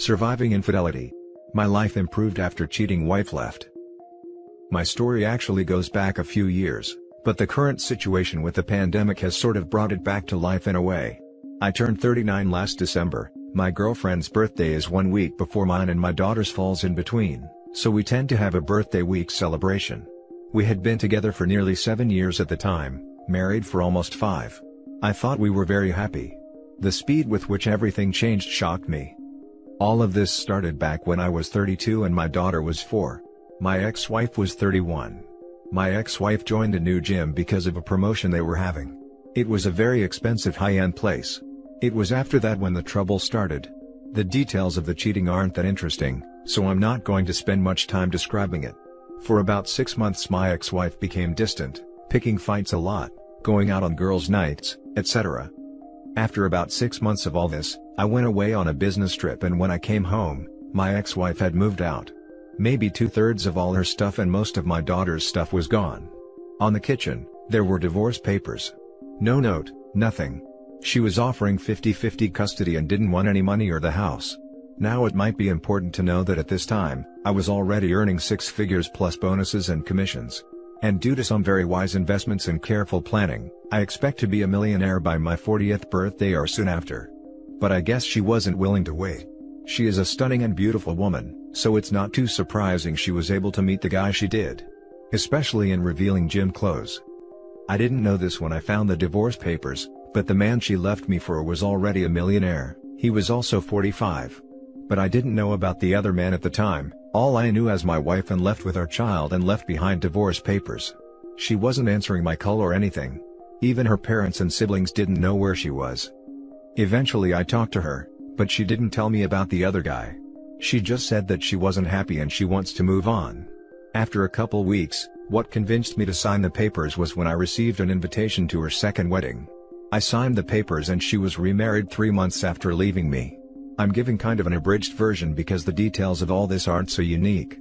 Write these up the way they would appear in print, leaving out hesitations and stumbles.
Surviving infidelity. My life improved after cheating wife left. My story actually goes back a few years, but the current situation with the pandemic has sort of brought it back to life in a way. I turned 39 last December. My girlfriend's birthday is 1 week before mine and my daughter's falls in between, so we tend to have a birthday week celebration. We had been together for nearly 7 years at the time, married for almost 5. I thought we were very happy. The speed with which everything changed shocked me. All of this started back when I was 32 and my daughter was 4. My ex-wife was 31. My ex-wife joined a new gym because of a promotion they were having. It was a very expensive high-end place. It was after that when the trouble started. The details of the cheating aren't that interesting, so I'm not going to spend much time describing it. For about 6 months my ex-wife became distant, picking fights a lot, going out on girls' nights, etc. After about 6 months of all this, I went away on a business trip and when I came home, my ex-wife had moved out. Maybe 2/3 of all her stuff and most of my daughter's stuff was gone. On the kitchen, there were divorce papers. No note, nothing. She was offering 50-50 custody and didn't want any money or the house. Now it might be important to know that at this time, I was already earning 6 figures plus bonuses and commissions. And due to some very wise investments and careful planning, I expect to be a millionaire by my 40th birthday or soon after. But I guess she wasn't willing to wait. She is a stunning and beautiful woman, so it's not too surprising she was able to meet the guy she did. Especially in revealing gym clothes. I didn't know this when I found the divorce papers, but the man she left me for was already a millionaire. He was also 45. But I didn't know about the other man at the time. All I knew as my wife and left with our child and left behind divorce papers. She wasn't answering my call or anything. Even her parents and siblings didn't know where she was. Eventually I talked to her, but she didn't tell me about the other guy. She just said that she wasn't happy and she wants to move on. After a couple weeks, what convinced me to sign the papers was when I received an invitation to her second wedding. I signed the papers and she was remarried 3 months after leaving me. I'm giving kind of an abridged version because the details of all this aren't so unique.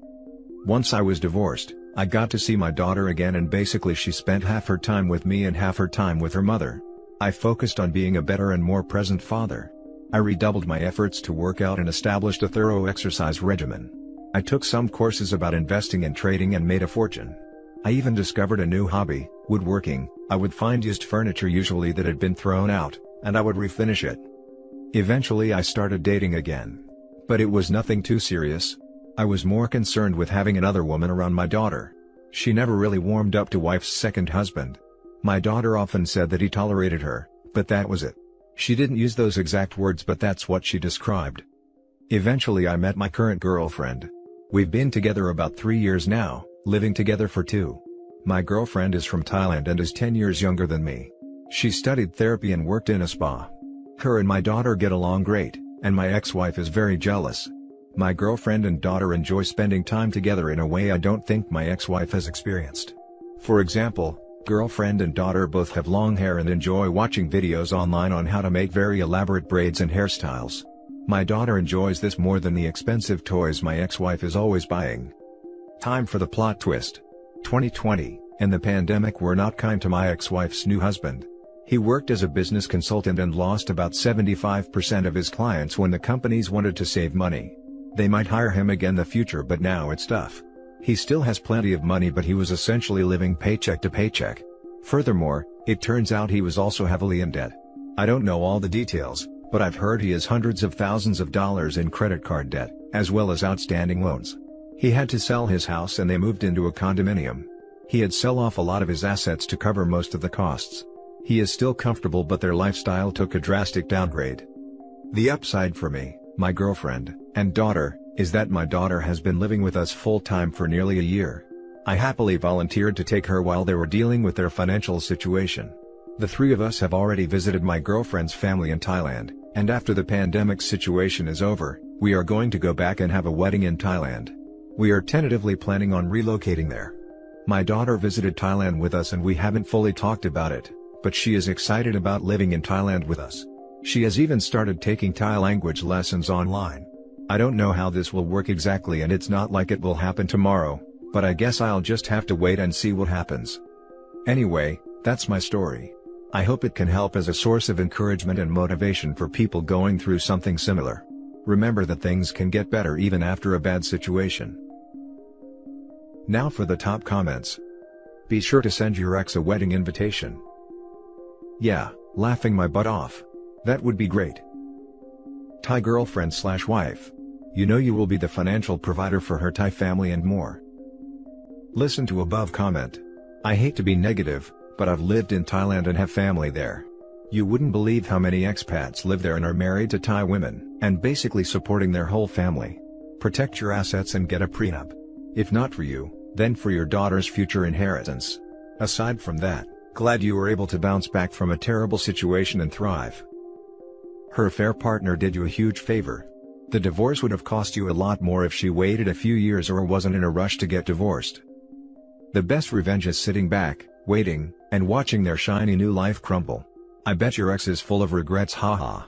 Once I was divorced, I got to see my daughter again and basically she spent half her time with me and half her time with her mother. I focused on being a better and more present father. I redoubled my efforts to work out and established a thorough exercise regimen. I took some courses about investing and trading and made a fortune. I even discovered a new hobby, woodworking. I would find used furniture usually that had been thrown out, and I would refinish it. Eventually I started dating again. But it was nothing too serious. I was more concerned with having another woman around my daughter. She never really warmed up to wife's second husband. My daughter often said that he tolerated her, but that was it. She didn't use those exact words but that's what she described. Eventually I met my current girlfriend. We've been together about 3 years now, living together for 2. My girlfriend is from Thailand and is 10 years younger than me. She studied therapy and worked in a spa. Her and my daughter get along great, and my ex-wife is very jealous. My girlfriend and daughter enjoy spending time together in a way I don't think my ex-wife has experienced. For example, girlfriend and daughter both have long hair and enjoy watching videos online on how to make very elaborate braids and hairstyles. My daughter enjoys this more than the expensive toys my ex-wife is always buying. Time for the plot twist. 2020, and the pandemic were not kind to my ex-wife's new husband. He worked as a business consultant and lost about 75% of his clients when the companies wanted to save money. They might hire him again in the future but now it's tough. He still has plenty of money but he was essentially living paycheck to paycheck. Furthermore, it turns out he was also heavily in debt. I don't know all the details, but I've heard he has hundreds of thousands of dollars in credit card debt, as well as outstanding loans. He had to sell his house and they moved into a condominium. He had sell off a lot of his assets to cover most of the costs. He is still comfortable but their lifestyle took a drastic downgrade. The upside for me, my girlfriend, and daughter, is that my daughter has been living with us full-time for nearly a year. I happily volunteered to take her while they were dealing with their financial situation. The 3 of us have already visited my girlfriend's family in Thailand, and after the pandemic situation is over, we are going to go back and have a wedding in Thailand. We are tentatively planning on relocating there. My daughter visited Thailand with us and we haven't fully talked about it, but she is excited about living in Thailand with us. She has even started taking Thai language lessons online. I don't know how this will work exactly and it's not like it will happen tomorrow, but I guess I'll just have to wait and see what happens. Anyway, that's my story. I hope it can help as a source of encouragement and motivation for people going through something similar. Remember that things can get better even after a bad situation. Now for the top comments. Be sure to send your ex a wedding invitation. Yeah, laughing my butt off. That would be great. Thai girlfriend/wife. You know you will be the financial provider for her Thai family and more. Listen to above comment. I hate to be negative, but I've lived in Thailand and have family there. You wouldn't believe how many expats live there and are married to Thai women, and basically supporting their whole family. Protect your assets and get a prenup. If not for you, then for your daughter's future inheritance. Aside from that, glad you were able to bounce back from a terrible situation and thrive. Her affair partner did you a huge favor. The divorce would have cost you a lot more if she waited a few years or wasn't in a rush to get divorced. The best revenge is sitting back, waiting, and watching their shiny new life crumble. I bet your ex is full of regrets, haha.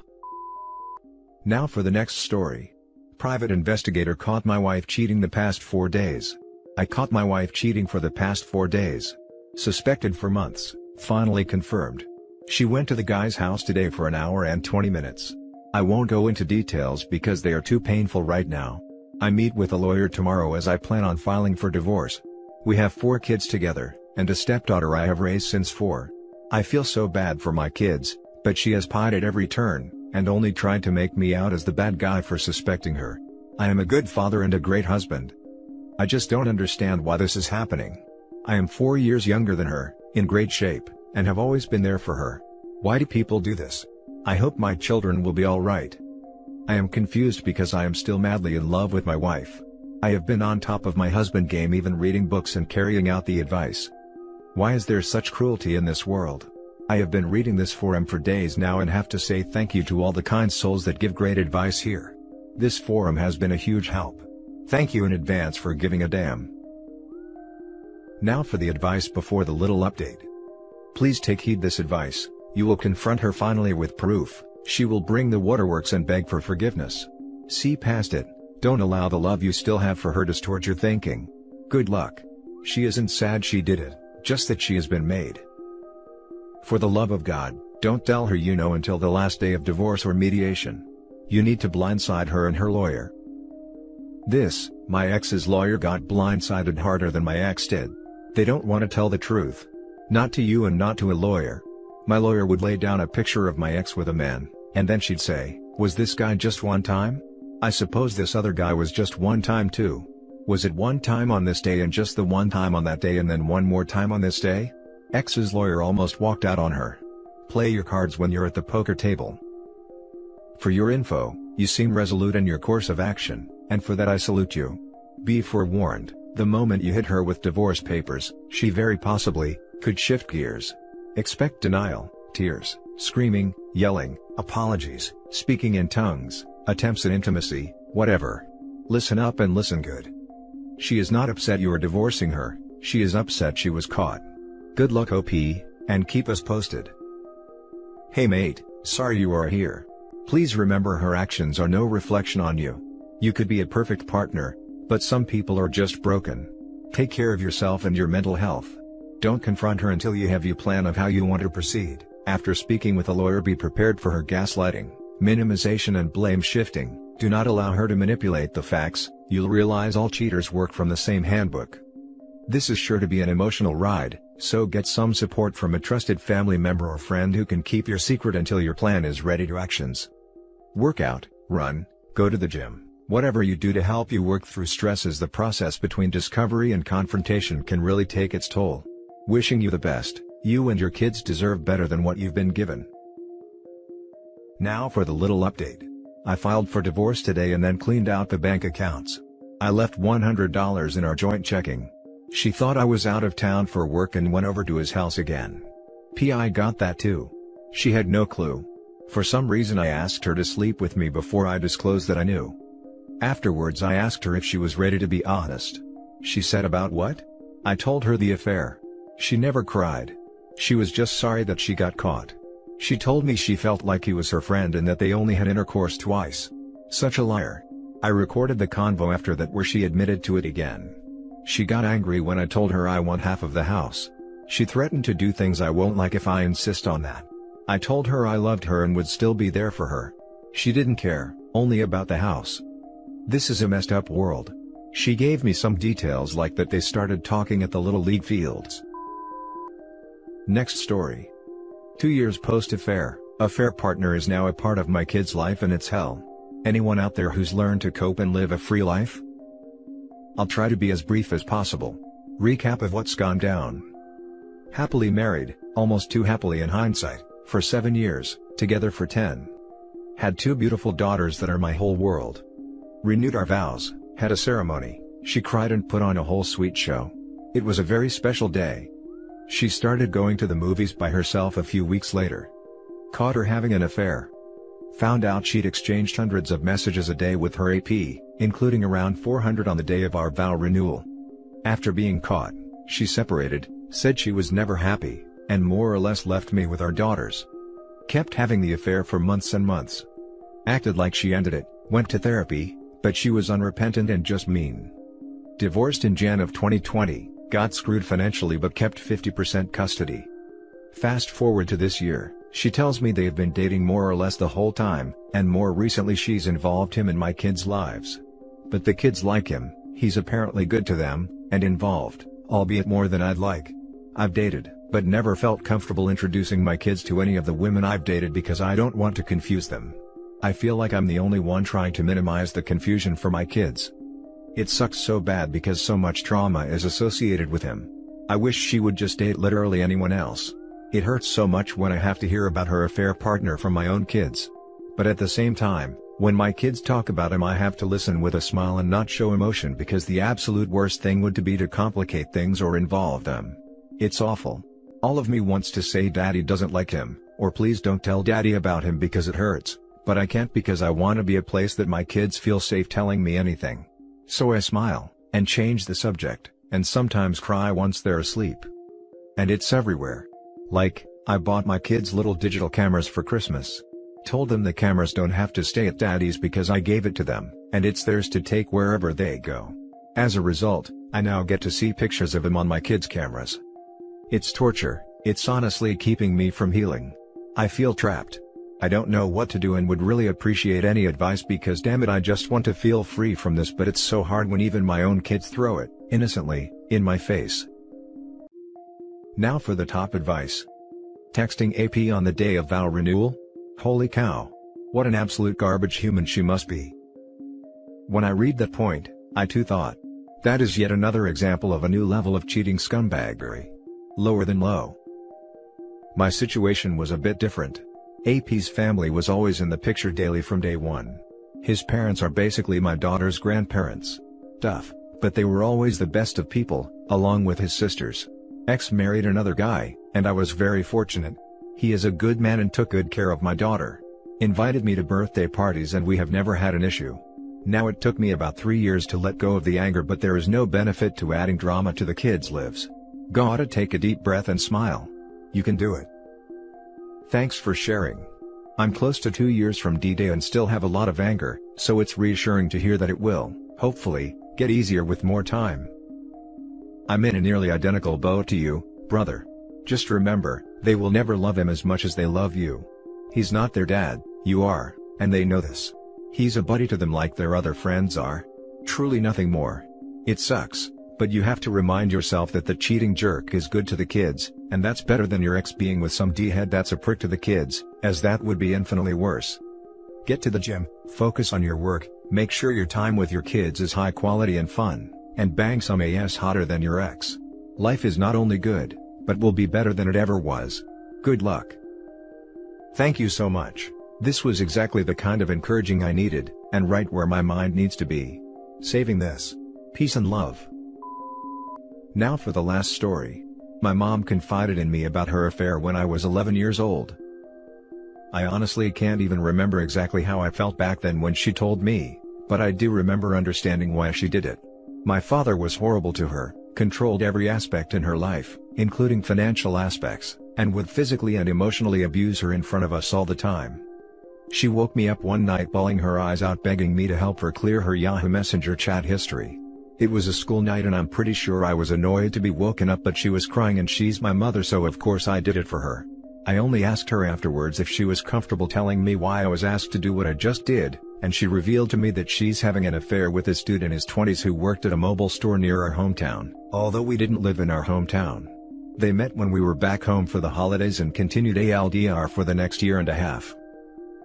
Now for the next story. Private investigator caught my wife cheating the past 4 days. I caught my wife cheating for the past 4 days. Suspected for months, finally confirmed. She went to the guy's house today for an hour and 20 minutes. I won't go into details because they are too painful right now. I meet with a lawyer tomorrow as I plan on filing for divorce. We have 4 kids together, and a stepdaughter I have raised since 4. I feel so bad for my kids, but she has pied at every turn, and only tried to make me out as the bad guy for suspecting her. I am a good father and a great husband. I just don't understand why this is happening. I am 4 years younger than her, in great shape, and have always been there for her. Why do people do this? I hope my children will be alright. I am confused because I am still madly in love with my wife. I have been on top of my husband game, even reading books and carrying out the advice. Why is there such cruelty in this world? I have been reading this forum for days now and have to say thank you to all the kind souls that give great advice here. This forum has been a huge help. Thank you in advance for giving a damn. Now for the advice before the little update. Please take heed this advice. You will confront her finally with proof. She will bring the waterworks and beg for forgiveness. See past it. Don't allow the love you still have for her distort your thinking. Good luck. She isn't sad she did it, just that she has been made. For the love of God, don't tell her you know until the last day of divorce or mediation. You need to blindside her and her lawyer. My ex's lawyer got blindsided harder than my ex did. They don't want to tell the truth. Not to you and not to a lawyer. My lawyer would lay down a picture of my ex with a man, and then she'd say, "Was this guy just one time? I suppose this other guy was just one time too. Was it one time on this day and just the one time on that day and then one more time on this day?" Ex's lawyer almost walked out on her. Play your cards when you're at the poker table. For your info, you seem resolute in your course of action, and for that I salute you. Be forewarned, the moment you hit her with divorce papers, she very possibly could shift gears. Expect denial, tears, screaming, yelling, apologies, speaking in tongues, attempts at intimacy, whatever. Listen up and listen good. She is not upset you are divorcing her, she is upset she was caught. Good luck OP, and keep us posted. Hey mate, sorry you are here. Please remember her actions are no reflection on you. You could be a perfect partner, but some people are just broken. Take care of yourself and your mental health. Don't confront her until you have your plan of how you want to proceed. After speaking with a lawyer, be prepared for her gaslighting, minimization and blame shifting. Do not allow her to manipulate the facts. You'll realize all cheaters work from the same handbook. This is sure to be an emotional ride, so get some support from a trusted family member or friend who can keep your secret until your plan is ready to actions. Work out, run, go to the gym. Whatever you do to help you work through stress, as the process between discovery and confrontation can really take its toll. Wishing you the best. You and your kids deserve better than what you've been given. Now for the little update. I filed for divorce today and then cleaned out the bank accounts. I left $100 in our joint checking. She thought I was out of town for work and went over to his house again. I got that too. She had no clue. For some reason I asked her to sleep with me before I disclosed that I knew. Afterwards I asked her if she was ready to be honest. She said, "About what?" I told her the affair. She never cried. She was just sorry that she got caught. She told me she felt like he was her friend and that they only had intercourse twice. Such a liar. I recorded the convo after that where she admitted to it again. She got angry when I told her I want half of the house. She threatened to do things I won't like if I insist on that. I told her I loved her and would still be there for her. She didn't care, Only about the house. This is a messed up world. She gave me some details like that they started talking at the Little League fields. Next story. 2 years post-affair, affair partner is now a part of my kid's life and it's hell. Anyone out there who's learned to cope and live a free life? I'll try to be as brief as possible. Recap of what's gone down. Happily married, almost too happily in hindsight, for 7 years, together for 10. Had 2 beautiful daughters that are my whole world. Renewed our vows, had a ceremony, she cried and put on a whole sweet show. It was a very special day. She started going to the movies by herself a few weeks later. Caught her having an affair. Found out she'd exchanged hundreds of messages a day with her AP, including around 400 on the day of our vow renewal. After being caught, she separated, said she was never happy, and more or less left me with our daughters. Kept having the affair for months and months. Acted like she ended it, went to therapy, but she was unrepentant and just mean. Divorced in Jan of 2020, got screwed financially but kept 50% custody. Fast forward to this year, she tells me they've been dating more or less the whole time, and more recently she's involved him in my kids' lives. But the kids like him, he's apparently good to them, and involved, albeit more than I'd like. I've dated, but never felt comfortable introducing my kids to any of the women I've dated because I don't want to confuse them. I feel like I'm the only one trying to minimize the confusion for my kids. It sucks so bad because so much trauma is associated with him. I wish she would just date literally anyone else. It hurts so much when I have to hear about her affair partner from my own kids. But at the same time, when my kids talk about him I have to listen with a smile and not show emotion because the absolute worst thing would be to complicate things or involve them. It's awful. All of me wants to say Daddy doesn't like him, or please don't tell Daddy about him because it hurts, but I can't because I want to be a place that my kids feel safe telling me anything. So I smile, and change the subject, and sometimes cry once they're asleep. And it's everywhere. Like, I bought my kids little digital cameras for Christmas. Told them the cameras don't have to stay at Daddy's because I gave it to them, and it's theirs to take wherever they go. As a result, I now get to see pictures of him on my kids' cameras. It's torture, it's honestly keeping me from healing. I feel trapped. I don't know what to do and would really appreciate any advice because damn it I just want to feel free from this, but it's so hard when even my own kids throw it, innocently, in my face. Now for the top advice. Texting AP on the day of vow renewal? Holy cow. What an absolute garbage human she must be. When I read that point, I too thought. That is yet another example of a new level of cheating scumbaggery. Lower than low. My situation was a bit different. AP's family was always in the picture daily from day one. His parents are basically my daughter's grandparents. Tough, but they were always the best of people, along with his sisters. Ex married another guy, and I was very fortunate. He is a good man and took good care of my daughter. Invited me to birthday parties and we have never had an issue. Now it took me about 3 years to let go of the anger, but there is no benefit to adding drama to the kids' lives. Gotta take a deep breath and smile. You can do it. Thanks for sharing. I'm close to 2 years from D-Day and still have a lot of anger, so it's reassuring to hear that it will, hopefully, get easier with more time. I'm in a nearly identical boat to you, brother. Just remember, they will never love him as much as they love you. He's not their dad, you are, and they know this. He's a buddy to them like their other friends are. Truly nothing more. It sucks, but you have to remind yourself that the cheating jerk is good to the kids, and that's better than your ex being with some D-head that's a prick to the kids, as that would be infinitely worse. Get to the gym, focus on your work, make sure your time with your kids is high quality and fun, and bang some ass hotter than your ex. Life is not only good, but will be better than it ever was. Good luck. Thank you so much. This was exactly the kind of encouraging I needed, and right where my mind needs to be. Saving this. Peace and love. Now for the last story. My mom confided in me about her affair when I was 11 years old. I honestly can't even remember exactly how I felt back then when she told me, but I do remember understanding why she did it. My father was horrible to her, controlled every aspect in her life, including financial aspects, and would physically and emotionally abuse her in front of us all the time. She woke me up one night bawling her eyes out begging me to help her clear her Yahoo Messenger chat history. It was a school night and I'm pretty sure I was annoyed to be woken up, but she was crying and she's my mother, so of course I did it for her. I only asked her afterwards if she was comfortable telling me why I was asked to do what I just did, and she revealed to me that she's having an affair with this dude in his 20s who worked at a mobile store near our hometown, although we didn't live in our hometown. They met when we were back home for the holidays and continued ALDR for the next year and a half.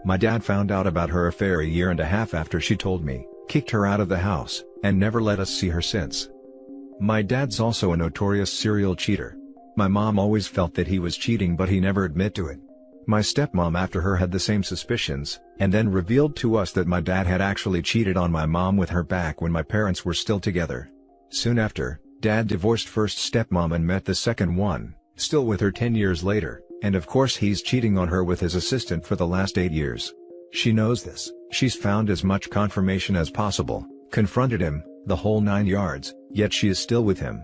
My dad found out about her affair a year and a half after she told me, kicked her out of the house, and never let us see her since. My dad's also a notorious serial cheater. My mom always felt that he was cheating, but he never admitted to it. My stepmom after her had the same suspicions, and then revealed to us that my dad had actually cheated on my mom with her back when my parents were still together. Soon after, Dad divorced first stepmom and met the second one, still with her 10 years later, and of course he's cheating on her with his assistant for the last 8 years. She knows this, she's found as much confirmation as possible, confronted him, the whole 9 yards, yet she is still with him.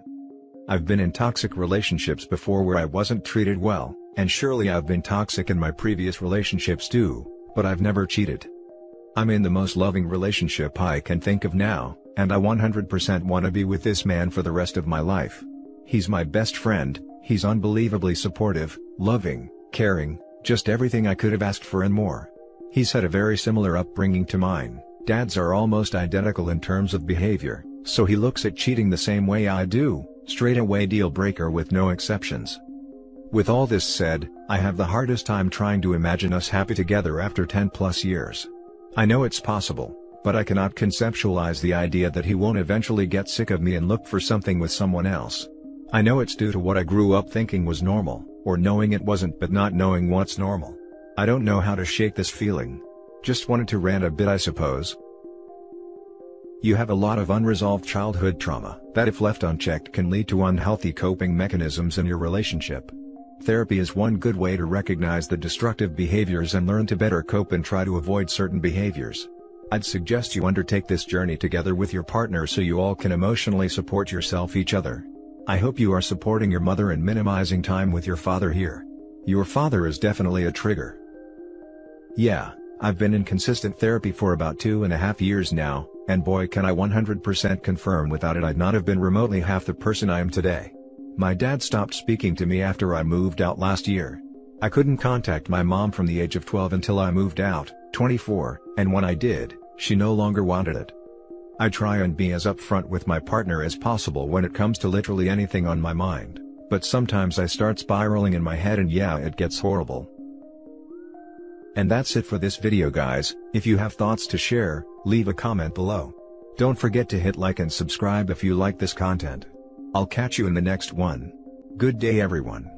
I've been in toxic relationships before where I wasn't treated well, and surely I've been toxic in my previous relationships too, but I've never cheated. I'm in the most loving relationship I can think of now, and I 100% want to be with this man for the rest of my life. He's my best friend, he's unbelievably supportive, loving, caring, just everything I could have asked for and more. He's had a very similar upbringing to mine. Dads are almost identical in terms of behavior, so he looks at cheating the same way I do, straight away deal breaker with no exceptions. With all this said, I have the hardest time trying to imagine us happy together after 10+ years. I know it's possible, but I cannot conceptualize the idea that he won't eventually get sick of me and look for something with someone else. I know it's due to what I grew up thinking was normal, or knowing it wasn't but not knowing what's normal. I don't know how to shake this feeling. Just wanted to rant a bit, I suppose. You have a lot of unresolved childhood trauma that if left unchecked can lead to unhealthy coping mechanisms in your relationship. Therapy is one good way to recognize the destructive behaviors and learn to better cope and try to avoid certain behaviors. I'd suggest you undertake this journey together with your partner so you all can emotionally support each other. I hope you are supporting your mother and minimizing time with your father here. Your father is definitely a trigger. Yeah, I've been in consistent therapy for about 2.5 years now, and boy can I 100% confirm without it I'd not have been remotely half the person I am today. My dad stopped speaking to me after I moved out last year. I couldn't contact my mom from the age of 12 until I moved out, 24, and when I did, she no longer wanted it. I try and be as upfront with my partner as possible when it comes to literally anything on my mind, but sometimes I start spiraling in my head and yeah, it gets horrible. And that's it for this video, guys. If you have thoughts to share, leave a comment below. Don't forget to hit like and subscribe if you like this content. I'll catch you in the next one. Good day everyone.